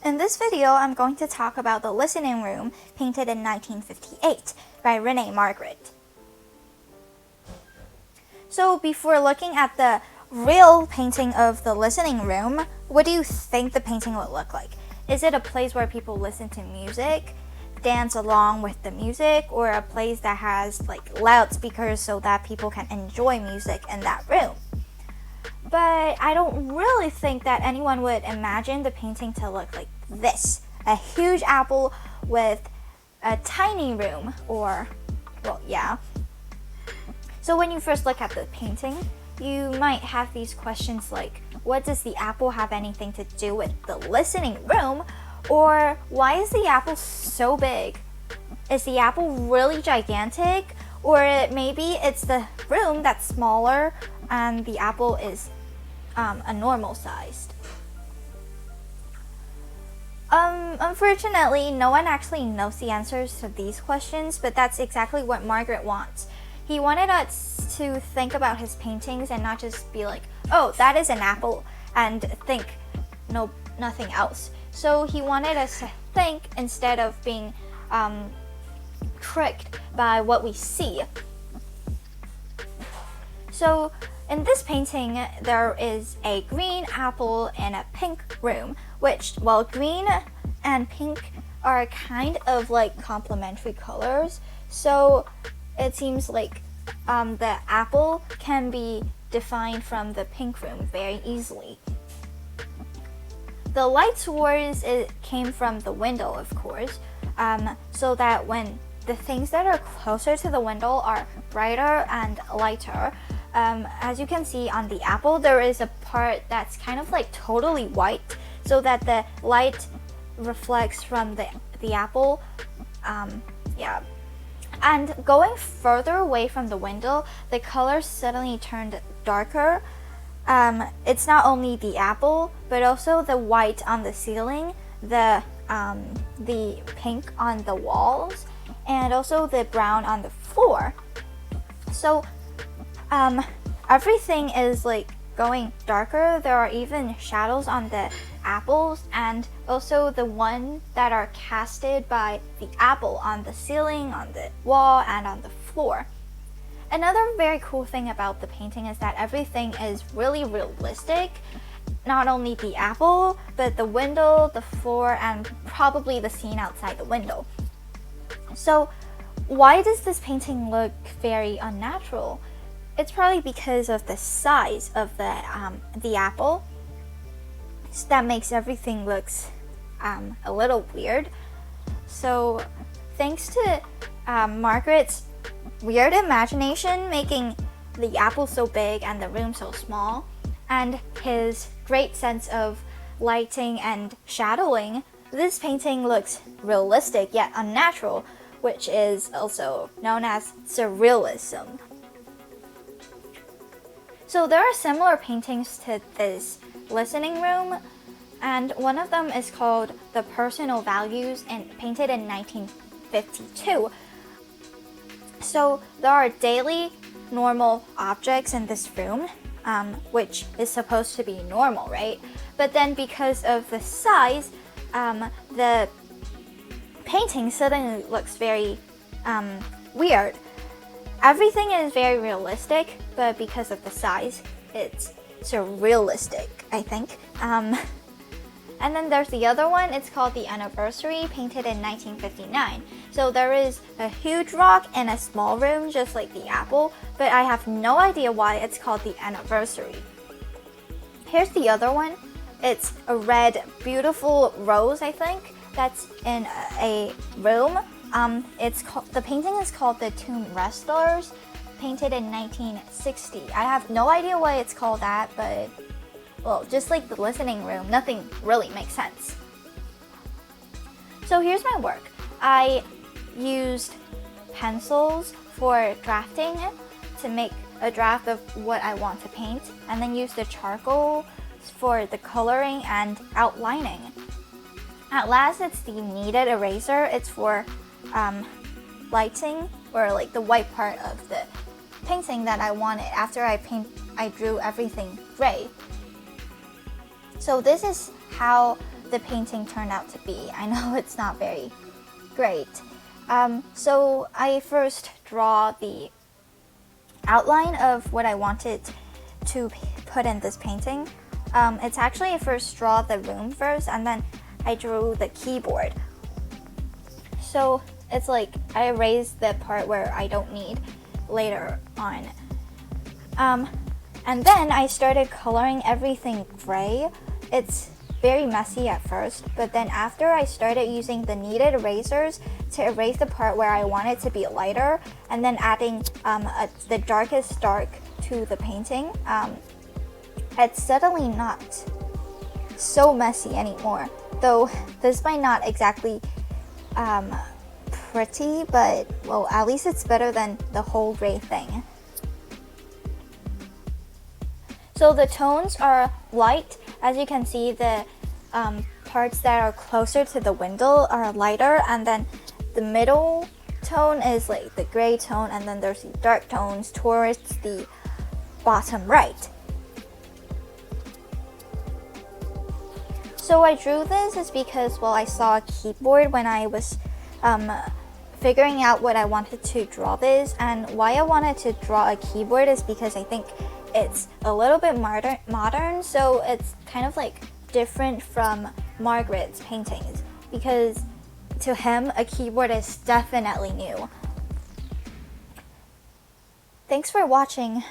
In this video, I'm going to talk about The Listening Room, painted in 1958 by René Magritte. So before looking at the real painting of The Listening Room, what do you think the painting would look like? Is it a place where people listen to music, dance along with the music, or a place that has like loudspeakers so that people can enjoy music in that room? But I don't really think that anyone would imagine the painting to look like this. A huge apple with a tiny room, So when you first look at the painting, you might have these questions like, what does the apple have anything to do with the listening room? Or why is the apple so big? Is the apple really gigantic? Or maybe it's the room that's smaller and the apple is a normal sized. Unfortunately, no one actually knows the answers to these questions, but that's exactly what Magritte wants. He wanted us to think about his paintings and not just be like, oh, that is an apple, and think nothing else. So he wanted us to think instead of being tricked by what we see. So in this painting, there is a green apple in a pink room, which, well, green and pink are kind of like complementary colors. So it seems like the apple can be defined from the pink room very easily. The light source came from the window, of course, so that when the things that are closer to the window are brighter and lighter. As you can see on the apple, there is a part that's kind of like totally white, so that the light reflects from the apple. And going further away from the window, the color suddenly turned darker. It's not only the apple, but also the white on the ceiling, the pink on the walls, and also the brown on the floor. So everything is like going darker. There are even shadows on the apples, and also the one that are casted by the apple on the ceiling, on the wall, and on the floor. Another very cool thing about the painting is that everything is really realistic. Not only the apple, but the window, the floor, and probably the scene outside the window. So why does this painting look very unnatural? It's probably because of the size of the apple. So that makes everything looks a little weird. So thanks to Magritte's weird imagination making the apple so big and the room so small, and his great sense of lighting and shadowing, this painting looks realistic yet unnatural, which is also known as surrealism. So there are similar paintings to this listening room, and one of them is called The Personal Values and painted in 1952. So there are daily normal objects in this room, which is supposed to be normal, right? But then because of the size, the painting suddenly looks very weird. Everything is very realistic, but because of the size, it's surrealistic, I think. And then there's the other one. It's called The Anniversary, painted in 1959. So there is a huge rock in a small room, just like the apple, but I have no idea why it's called The Anniversary. Here's the other one. It's a red, beautiful rose, I think, that's in a room. The painting is called The Tomb Wrestlers, painted in 1960. I have no idea why it's called that, but, well, just like the listening room, nothing really makes sense. So here's my work. I used pencils for drafting to make a draft of what I want to paint, and then used the charcoal for the coloring and outlining. At last, it's the kneaded eraser. It's for lighting, or like the white part of the painting that I wanted after I drew everything gray. So this is how the painting turned out to be. I know it's not very great. So I first draw the outline of what I wanted to put in this painting. It's actually I first draw the room first, and then I drew the keyboard. So it's like I erased the part where I don't need later on. And then I started coloring everything gray. It's very messy at first, but then after I started using the kneaded erasers to erase the part where I want it to be lighter, and then adding the darkest dark to the painting, it's suddenly not so messy anymore. Though this might not exactly pretty, but well, at least it's better than the whole gray thing. So the tones are light. As you can see, the parts that are closer to the window are lighter, and then the middle tone is like the gray tone, and then there's the dark tones towards the bottom right. So I drew this is because, well, I saw a keyboard when I was figuring out what I wanted to draw this, and why I wanted to draw a keyboard is because I think it's a little bit modern, so it's kind of like different from Magritte's paintings, because to him a keyboard is definitely new. Thanks for watching.